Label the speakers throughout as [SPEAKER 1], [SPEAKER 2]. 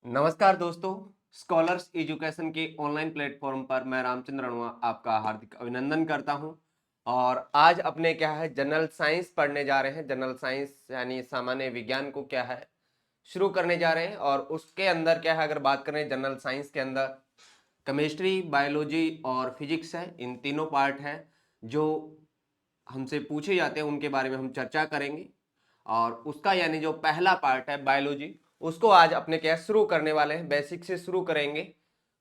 [SPEAKER 1] नमस्कार दोस्तों, scholars education के ऑनलाइन प्लेटफॉर्म पर मैं रामचंद्र अणुआ आपका हार्दिक अभिनंदन करता हूं। और आज अपने क्या है जनरल साइंस पढ़ने जा रहे हैं। जनरल साइंस यानी सामान्य विज्ञान को क्या है शुरू करने जा रहे हैं। और उसके अंदर क्या है, अगर बात करें जनरल साइंस के अंदर केमिस्ट्री, बायोलॉजी और फिजिक्स है। इन तीनों पार्ट है जो हमसे पूछे जाते हैं, उनके बारे में हम चर्चा करेंगे। और उसका यानी जो पहला पार्ट है बायोलॉजी, उसको आज अपने क्या शुरू करने वाले हैं, बेसिक से शुरू करेंगे।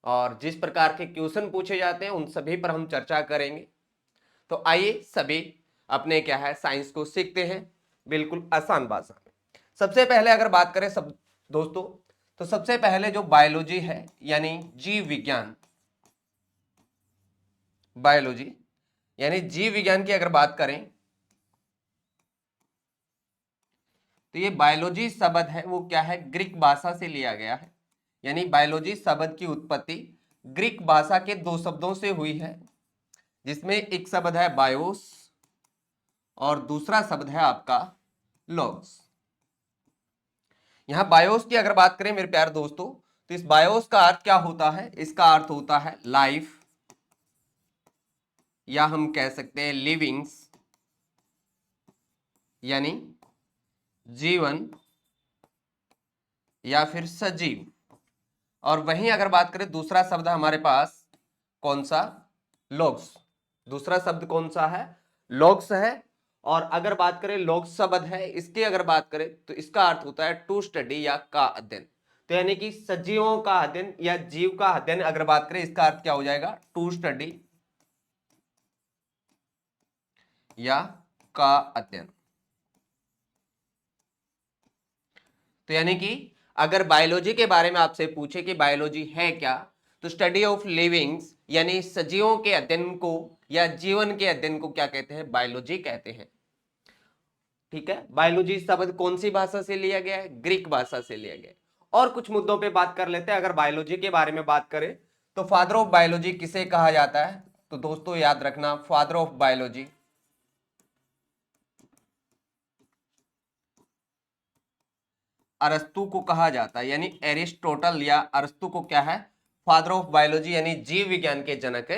[SPEAKER 1] और जिस प्रकार के क्वेश्चन पूछे जाते हैं उन सभी पर हम चर्चा करेंगे। तो आइए सभी अपने क्या है साइंस को सीखते हैं बिल्कुल आसान भाषा में। सबसे पहले अगर बात करें सब दोस्तों, तो सबसे पहले जो बायोलॉजी है यानी जीव विज्ञान, बायोलॉजी यानी जीव विज्ञान की अगर बात करें तो ये बायोलॉजी शब्द है वो क्या है ग्रीक भाषा से लिया गया है। यानी बायोलॉजी शब्द की उत्पत्ति ग्रीक भाषा के दो शब्दों से हुई है, जिसमें एक शब्द है बायोस और दूसरा शब्द है आपका लॉग्स। यहां बायोस की अगर बात करें मेरे प्यारे दोस्तों, तो इस बायोस का अर्थ क्या होता है? इसका अर्थ होता है लाइफ, या हम कह सकते हैं लिविंग्स, यानी जीवन या फिर सजीव। और वहीं अगर बात करें दूसरा शब्द हमारे पास कौन सा? लॉग्स। दूसरा शब्द कौन सा है? लॉग्स है। और अगर बात करें लॉग्स शब्द है, इसकी अगर बात करें तो इसका अर्थ होता है टू स्टडी या का अध्ययन। तो यानी कि सजीवों का अध्ययन या जीव का अध्ययन अगर बात करें, इसका अर्थ क्या हो जाएगा? टू स्टडी या का अध्ययन। तो यानी कि अगर बायोलॉजी के बारे में आपसे पूछे कि बायोलॉजी है क्या, तो स्टडी ऑफ लिविंग्स यानी सजीवों के अध्ययन को या जीवन के अध्ययन को क्या कहते हैं? बायोलॉजी कहते हैं। ठीक है, बायोलॉजी शब्द कौन सी भाषा से लिया गया है? ग्रीक भाषा से लिया गया है। और कुछ मुद्दों पे बात कर लेते हैं। अगर बायोलॉजी के बारे में बात करें तो फादर ऑफ बायोलॉजी किसे कहा जाता है? तो दोस्तों याद रखना, फादर ऑफ बायोलॉजी अरस्तु को कहा जाता है। यानी एरिस्टोटल या अरस्तु को क्या है? फादर ऑफ बायोलॉजी यानी जीव विज्ञान के जनक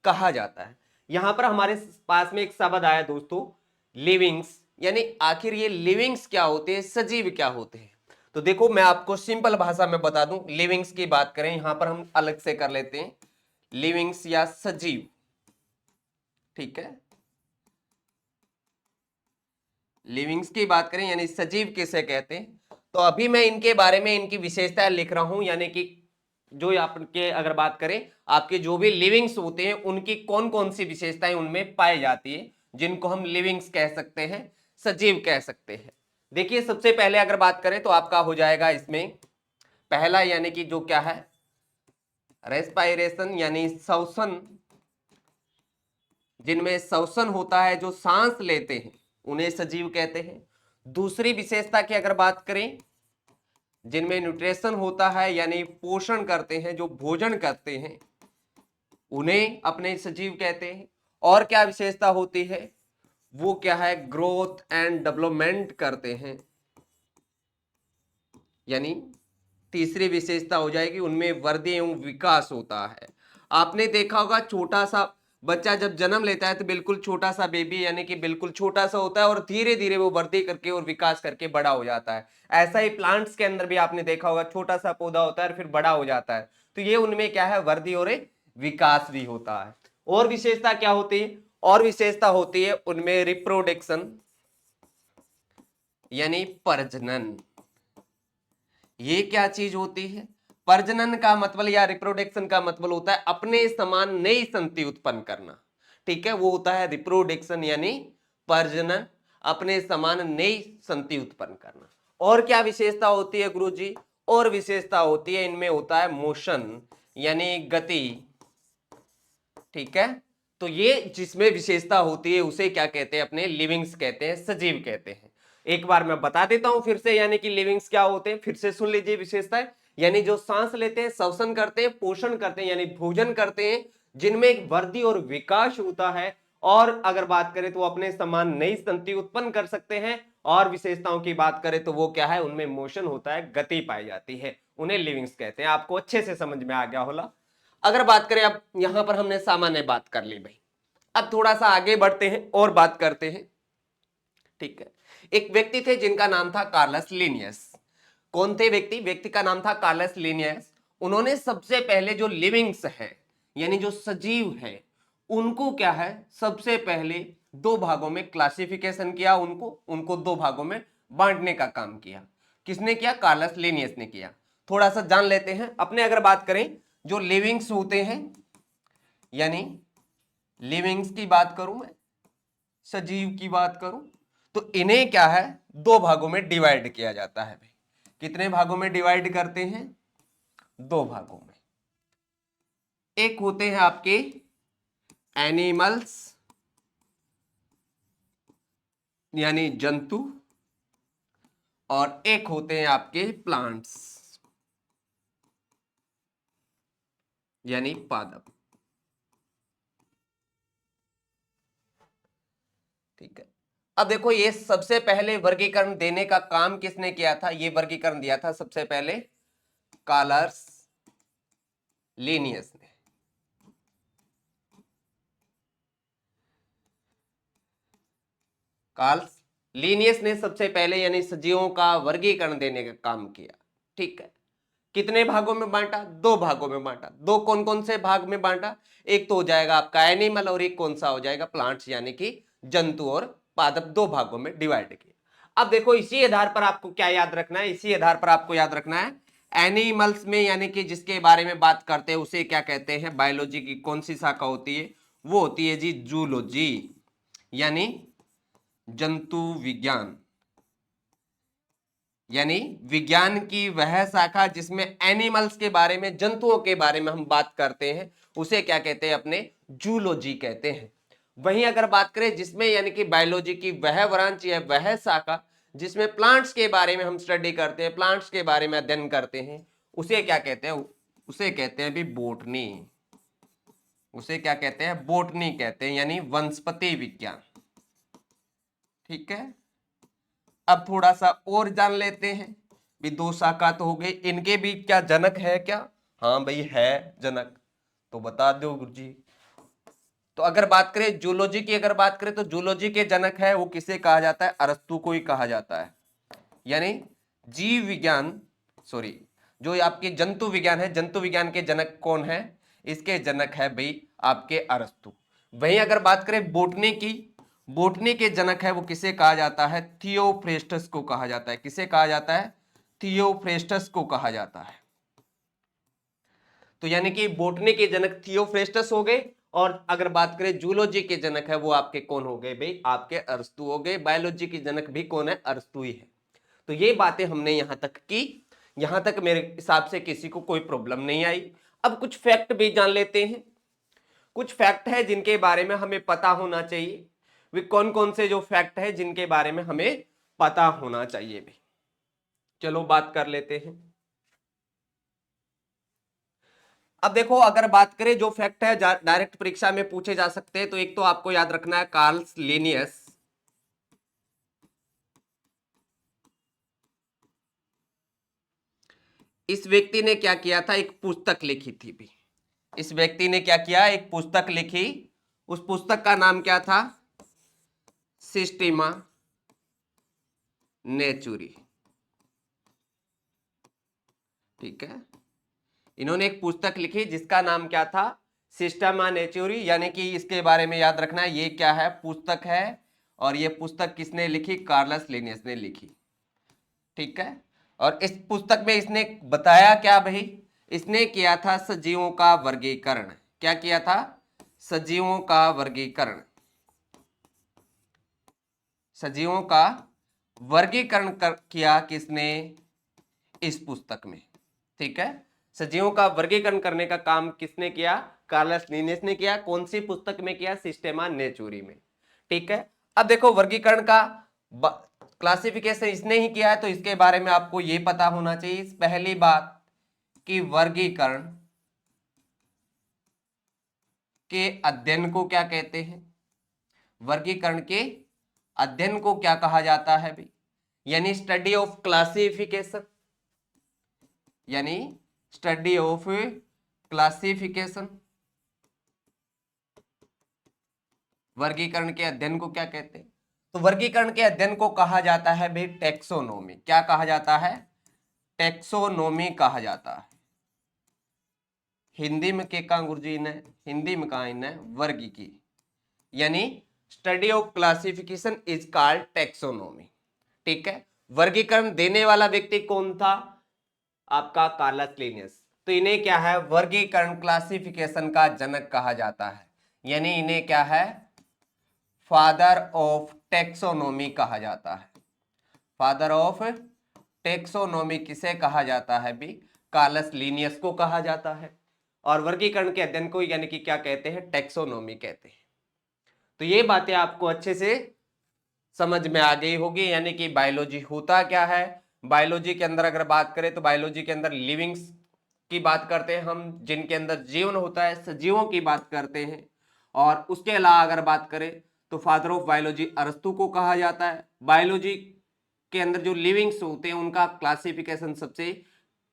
[SPEAKER 1] कहा जाता है। यहां पर हमारे पास में एक शब्द आया दोस्तों, लिविंग्स। यानी आखिर ये लिविंग्स क्या होते हैं, सजीव क्या होते हैं? तो देखो मैं आपको सिंपल भाषा में बता दूं। लिविंग्स की बात करें, यहां पर हम अलग से कर लेते हैं, लिविंग्स या सजीव। ठीक है, लिविंग्स की बात करें यानी सजीव किसे कहते हैं, तो अभी मैं इनके बारे में इनकी विशेषताएं लिख रहा हूं। यानी कि जो आपके अगर बात करें आपके जो भी लिविंग्स होते हैं उनकी कौन कौन सी विशेषताएं उनमें पाई जाती है, जिनको हम लिविंग्स कह सकते हैं, सजीव कह सकते हैं। देखिए सबसे पहले अगर बात करें तो आपका हो जाएगा इसमें पहला, यानी कि जो क्या है रेस्पायरेशन यानी श्वसन। जिनमें श्वसन होता है, जो सांस लेते हैं, उन्हें सजीव कहते हैं। दूसरी विशेषता की अगर बात करें, जिनमें न्यूट्रिशन होता है यानी पोषण करते हैं, जो भोजन करते हैं, उन्हें अपने सजीव कहते हैं। और क्या विशेषता होती है? वो क्या है ग्रोथ एंड डेवलपमेंट करते हैं। यानी तीसरी विशेषता हो जाएगी उनमें वृद्धि एवं विकास होता है। आपने देखा होगा छोटा सा बच्चा जब जन्म लेता है तो बिल्कुल छोटा सा बेबी यानी कि बिल्कुल छोटा सा होता है और धीरे धीरे वो वृद्धि करके और विकास करके बड़ा हो जाता है। ऐसा ही प्लांट्स के अंदर भी आपने देखा होगा, छोटा सा पौधा होता है और फिर बड़ा हो जाता है। तो ये उनमें क्या है वृद्धि और विकास भी होता है। और विशेषता क्या होती है? और विशेषता होती है उनमें रिप्रोडक्शन यानी प्रजनन। ये क्या चीज होती है? प्रजनन का मतलब या रिप्रोडक्शन का मतलब होता है अपने समान नई संतति उत्पन्न करना। ठीक है, वो होता है रिप्रोडक्शन यानी प्रजनन, अपने समान नई संतति उत्पन्न करना। और क्या विशेषता होती है गुरुजी? और विशेषता होती है इनमें होता है मोशन यानी गति। ठीक है, तो ये जिसमें विशेषता होती है उसे क्या कहते हैं? अपने लिविंग्स कहते हैं, सजीव कहते हैं। एक बार मैं बता देता हूं फिर से, यानी कि लिविंग्स क्या होते हैं, फिर से सुन लीजिए विशेषताएं। यानी जो सांस लेते हैं, श्वसन करते हैं, पोषण करते हैं यानी भोजन करते हैं, जिनमें एक वृद्धि और विकास होता है। और अगर बात करें तो वो अपने समान नई संतति उत्पन्न कर सकते हैं। और विशेषताओं की बात करें तो वो क्या है? उनमें मोशन होता है, गति पाई जाती है। उन्हें लिविंग्स कहते हैं। आपको अच्छे से समझ में आ गया होला। अगर बात करें, अब यहां पर हमने सामान्य बात कर ली भाई, अब थोड़ा सा आगे बढ़ते हैं और बात करते हैं। ठीक है, एक व्यक्ति थे जिनका नाम था कार्लस लिनियस। कौन थे व्यक्ति? व्यक्ति का नाम था कार्लस लिनियस। उन्होंने सबसे पहले जो लिविंग्स है यानी जो सजीव है उनको क्या है, सबसे पहले दो भागों में क्लासिफिकेशन किया, उनको दो भागों में बांटने का काम किया। किसने किया? कार्लस लिनियस ने किया। थोड़ा सा जान लेते हैं अपने। अगर बात करें जो लिविंग्स होते हैं, यानी लिविंग्स की बात करूं मैं, सजीव की बात करूं, तो इन्हें क्या है, दो भागों में डिवाइड किया जाता है भाई। कितने भागों में डिवाइड करते हैं? दो भागों में। एक होते हैं आपके एनिमल्स यानी जंतु, और एक होते हैं आपके प्लांट्स यानी पादप। ठीक है, अब देखो ये सबसे पहले वर्गीकरण देने का काम किसने किया था? ये वर्गीकरण दिया था सबसे पहले कार्लस लिनियस ने। कार्लस लिनियस ने सबसे पहले यानी सजीवों का वर्गीकरण देने का काम किया। ठीक है, कितने भागों में बांटा? दो भागों में बांटा। दो कौन कौन से भाग में बांटा? एक तो हो जाएगा आपका एनिमल और एक कौन सा हो जाएगा? प्लांट्स यानी कि जंतु और पादप। दो भागों में डिवाइड किया। अब देखो इसी आधार पर आपको क्या याद रखना है? इसी आधार पर आपको याद रखना है एनिमल्स में यानी कि जिसके बारे में बात करते हैं उसे क्या कहते हैं? बायोलॉजी की कौन सी शाखा होती है? वो होती है जी जूलॉजी यानी जंतु विज्ञान, यानी विज्ञान की वह शाखा जिसमें एनिमल्स के बारे में, जंतुओं के बारे में हम बात करते हैं उसे क्या कहते हैं? अपने जूलॉजी कहते हैं। वहीं अगर बात करें जिसमें यानी कि बायोलॉजी की वह ब्रांच है, वह शाखा जिसमें प्लांट्स के बारे में हम स्टडी करते हैं, प्लांट्स के बारे में अध्ययन करते हैं, उसे क्या कहते हैं? उसे कहते हैं भी बोटनी। उसे क्या कहते हैं? बोटनी कहते हैं, यानी वनस्पति विज्ञान। ठीक है, अब थोड़ा सा और जान लेते हैं भी। दो शाखा तो हो गई, इनके बीच क्या जनक है क्या? हाँ भाई है जनक, तो बता दो गुरुजी। तो अगर बात करें जूलॉजी की, अगर बात करें तो जूलॉजी के जनक है वो किसे कहा जाता है? अरस्तु को ही कहा जाता है। यानी जीव विज्ञान, सॉरी, जो आपके जंतु विज्ञान है, जंतु विज्ञान के जनक कौन है? इसके जनक है भाई आपके अरस्तु। वहीं अगर बात करें बोटनी की, बोटनी के जनक है वो किसे कहा जाता है? थियोफ्रेस्टस को कहा जाता है। किसे कहा जाता है? थियोफ्रेस्टस को कहा जाता है। तो यानी कि बोटनी के जनक थियोफ्रेस्टस हो गए, और अगर बात करें जूलॉजी के जनक है वो आपके कौन हो गए भाई? आपके अरस्तु हो गए। बायोलॉजी के जनक भी कौन है? अरस्तु ही है। तो ये बातें हमने यहां तक की। यहां तक मेरे हिसाब से किसी को कोई प्रॉब्लम नहीं आई। अब कुछ फैक्ट भी जान लेते हैं। कुछ फैक्ट है जिनके बारे में हमें पता होना चाहिए। वे कौन कौन से जो फैक्ट है जिनके बारे में हमें पता होना चाहिए भी? चलो बात कर लेते हैं। अब देखो अगर बात करें जो फैक्ट है डायरेक्ट परीक्षा में पूछे जा सकते हैं, तो एक तो आपको याद रखना है कार्लस लिनियस। इस व्यक्ति ने क्या किया था? एक पुस्तक लिखी थी भी। इस व्यक्ति ने क्या किया? एक पुस्तक लिखी। उस पुस्तक का नाम क्या था? सिस्टेमा नेचुरी। ठीक है, इन्होंने एक पुस्तक लिखी जिसका नाम क्या था? सिस्टेमा नेचुरी। यानी कि इसके बारे में याद रखना है ये क्या है? पुस्तक है। और ये पुस्तक किसने लिखी? कार्लस लिनियस ने लिखी। ठीक है, और इस पुस्तक में इसने बताया क्या भाई? इसने किया था सजीवों का वर्गीकरण। क्या किया था? सजीवों का वर्गीकरण। सजीवों का वर्गीकरण किया किसने? इस पुस्तक में। ठीक है, सजीवों का वर्गीकरण करने का काम किसने किया? कार्लस लिनियस ने किया। कौन सी पुस्तक में किया? सिस्टेमा नेचुरी में। ठीक है, अब देखो वर्गीकरण का क्लासिफिकेशन इसने ही किया है, तो इसके बारे में आपको यह पता होना चाहिए। पहली बात कि वर्गीकरण के अध्ययन को क्या कहते हैं? वर्गीकरण के अध्ययन को क्या कहा जाता है भी? यानी स्टडी ऑफ क्लासिफिकेशन। यानी स्टडी ऑफ क्लासिफिकेशन, वर्गीकरण के अध्ययन को क्या कहते हैं? तो वर्गीकरण के अध्ययन को कहा जाता है भाई टेक्सोनोमी। क्या कहा जाता है? टेक्सोनोमी कहा जाता है। हिंदी में के कहा गुरुजी ने, हिंदी में कहा इन्हें वर्गीकी, यानी study of classification is called taxonomy. ठीक है, वर्गीकरण देने वाला व्यक्ति कौन था? आपका कार्लस लिनियस। तो इन्हें क्या है? वर्गीकरण क्लासिफिकेशन का जनक कहा जाता है, यानी इन्हें क्या है? फादर ऑफ टेक्सोनोमी कहा जाता है। फादर ऑफ टेक्सोनोमी किसे कहा जाता है भी? कार्लस लिनियस को कहा जाता है। और वर्गीकरण के अध्ययन को यानी कि क्या कहते हैं? टेक्सोनोमी कहते हैं। तो ये बातें आपको अच्छे से समझ में आ गई होगी, यानी कि बायोलॉजी होता क्या है। बायोलॉजी के अंदर अगर बात करें तो बायोलॉजी के अंदर लिविंग्स की बात करते हैं हम, जिनके अंदर जीवन होता है, सजीवों की बात करते हैं। और उसके अलावा अगर बात करें तो फादर ऑफ बायोलॉजी अरस्तू को कहा जाता है। बायोलॉजी के अंदर जो लिविंग्स होते हैं उनका क्लासिफिकेशन सबसे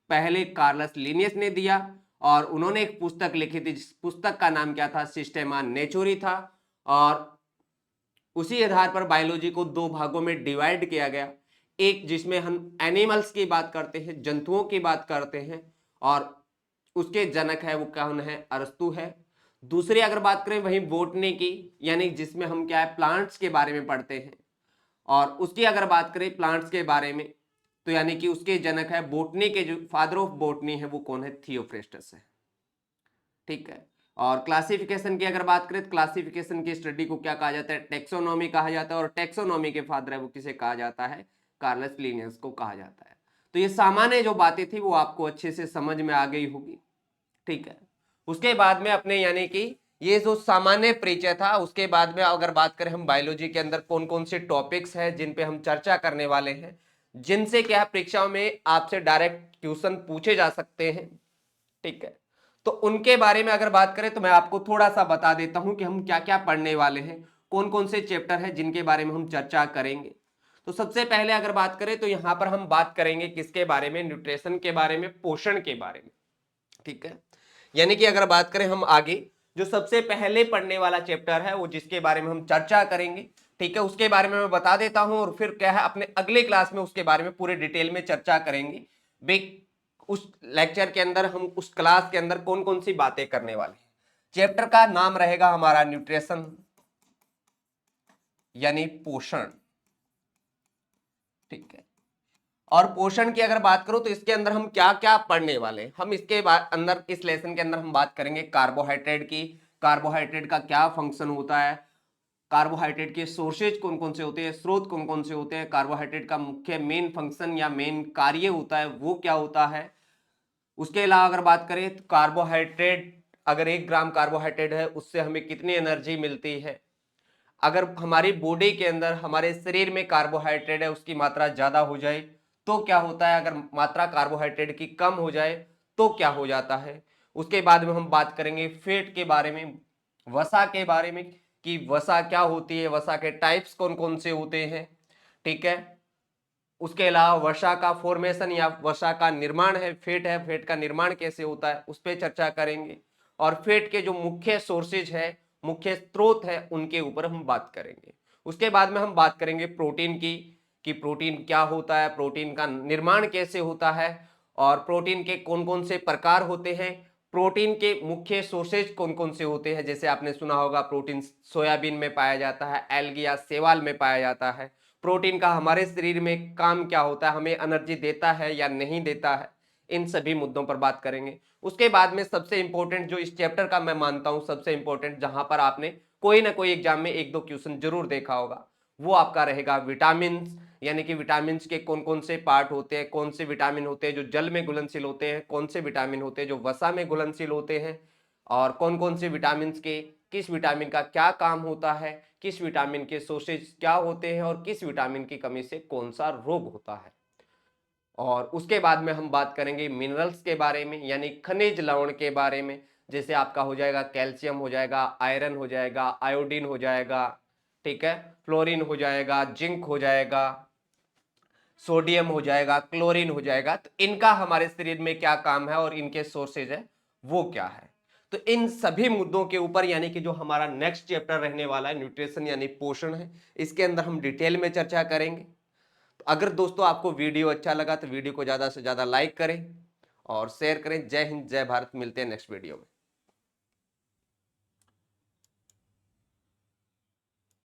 [SPEAKER 1] पहले कार्लस लिनियस ने दिया, और उन्होंने एक पुस्तक लिखी थी, जिस पुस्तक का नाम क्या था? सिस्टेमा नेचुरी था। और उसी आधार पर बायोलॉजी को दो भागों में डिवाइड किया गया, एक जिसमें हम एनिमल्स की बात करते हैं, जंतुओं की बात करते हैं, और उसके जनक है वो कौन है? अरस्तु है। दूसरी अगर बात करें वही बोटनी की, यानी जिसमें हम क्या है? प्लांट्स के बारे में पढ़ते हैं, और उसकी अगर बात करें प्लांट्स के बारे में तो यानी कि उसके जनक है बोटनी के, जो फादर ऑफ बोटनी है वो कौन है? थियोफ्रेस्टस है। ठीक है, और क्लासिफिकेशन की अगर बात करें तो क्लासिफिकेशन की स्टडी को क्या कहा जाता है? टेक्सोनोमी कहा जाता है। और टेक्सोनोमी के फादर है वो किसे कहा जाता है? कार्लस लिनियस को कहा जाता है। तो ये सामान्य जो बातें थी वो आपको अच्छे से समझ में आ गई होगी। ठीक है, उसके बाद में अपने यानी कि ये जो सामान्य परिचय था, उसके बाद में अगर बात करें हम बायोलॉजी के अंदर कौन कौन से टॉपिक्स हैं जिन पे हम चर्चा करने वाले हैं, जिनसे क्या परीक्षाओं में आपसे डायरेक्ट क्वेश्चन पूछे जा सकते हैं। ठीक है, तो उनके बारे में अगर बात करें तो मैं आपको थोड़ा सा बता देता हूं कि हम क्या क्या पढ़ने वाले हैं, कौन कौन से चैप्टर हैं जिनके बारे में हम चर्चा करेंगे। तो सबसे पहले अगर बात करें तो यहां पर हम बात करेंगे किसके बारे में? न्यूट्रिशन के बारे में, पोषण के बारे में। ठीक है, यानी कि अगर बात करें हम आगे जो सबसे पहले पढ़ने वाला चैप्टर है वो जिसके बारे में हम चर्चा करेंगे, ठीक है, उसके बारे में मैं बता देता हूं, और फिर क्या है अपने अगले क्लास में उसके बारे में पूरे डिटेल में चर्चा करेंगे। उस लेक्चर के अंदर हम उस क्लास के अंदर कौन कौन सी बातें करने वाले हैं। चैप्टर का नाम रहेगा हमारा न्यूट्रिशन, यानी पोषण। ठीक है, और पोषण की अगर बात करो तो इसके अंदर हम क्या क्या पढ़ने वाले हैं? हम इसके अंदर इस लेसन के अंदर हम बात करेंगे कार्बोहाइड्रेट की। कार्बोहाइड्रेट का क्या फंक्शन होता है, कार्बोहाइड्रेट के सोर्सेज कौन कौन से होते हैं, स्रोत कौन कौन से होते हैं, कार्बोहाइड्रेट का मुख्य मेन फंक्शन या मेन कार्य होता है वो क्या होता है। उसके अलावा अगर बात करें तो कार्बोहाइड्रेट, अगर 1 ग्राम कार्बोहाइड्रेट है उससे हमें कितनी एनर्जी मिलती है। अगर हमारी बॉडी के अंदर, हमारे शरीर में कार्बोहाइड्रेट है उसकी मात्रा ज्यादा हो जाए तो क्या होता है, अगर मात्रा कार्बोहाइड्रेट की कम हो जाए तो क्या हो जाता है। उसके बाद में हम बात करेंगे फैट के बारे में, वसा के बारे में, कि वसा क्या होती है, वसा के टाइप्स कौन कौन से होते हैं। ठीक है, उसके अलावा वसा का फॉर्मेशन या वसा का निर्माण है फेट का निर्माण कैसे होता है उस पर चर्चा करेंगे। और फेट के जो मुख्य सोर्सेज है, मुख्य स्रोत है, उनके ऊपर हम बात करेंगे। उसके बाद में हम बात करेंगे प्रोटीन की, कि प्रोटीन क्या होता है, प्रोटीन का निर्माण कैसे होता है, और प्रोटीन के कौन कौन से प्रकार होते हैं, प्रोटीन के मुख्य सोर्सेज कौन कौन से होते हैं। जैसे आपने सुना होगा प्रोटीन सोयाबीन में पाया जाता है, एल्गी या शैवाल में पाया जाता है। प्रोटीन का हमारे शरीर में काम क्या होता है, हमें एनर्जी देता है या नहीं देता है, इन सभी मुद्दों पर बात करेंगे। उसके बाद में सबसे इंपॉर्टेंट जो इस चैप्टर का मैं मानता हूं सबसे इंपॉर्टेंट, जहां पर आपने कोई ना कोई एग्जाम में 1-2 क्वेश्चन जरूर देखा होगा, वो आपका रहेगा विटामिन। यानी कि विटामिन के कौन कौन से पार्ट होते हैं, कौन से विटामिन होते हैं जो जल में घुलनशील होते हैं, कौन से विटामिन होते हैं जो वसा में घुलनशील होते हैं, और कौन कौन से विटामिन के किस विटामिन का क्या काम होता है, किस विटामिन के सोर्सेज क्या होते हैं, और किस विटामिन की कमी से कौन सा रोग होता है। और उसके बाद में हम बात करेंगे मिनरल्स के बारे में, यानी खनिज लवण के बारे में। जैसे आपका हो जाएगा कैल्शियम हो जाएगा, आयरन हो जाएगा, आयोडीन हो जाएगा, ठीक है, फ्लोरीन हो जाएगा, जिंक हो जाएगा, सोडियम हो जाएगा, क्लोरीन हो जाएगा, तो इनका हमारे शरीर में क्या काम है और इनके सोर्सेज है वो क्या है। तो इन सभी मुद्दों के ऊपर यानी कि जो हमारा नेक्स्ट चैप्टर रहने वाला है न्यूट्रिशन यानी पोषण है, इसके अंदर हम डिटेल में चर्चा करेंगे। तो अगर दोस्तों आपको वीडियो अच्छा लगा तो वीडियो को ज्यादा से ज्यादा लाइक करें और शेयर करें। जय हिंद, जय भारत, मिलते हैं नेक्स्ट वीडियो में।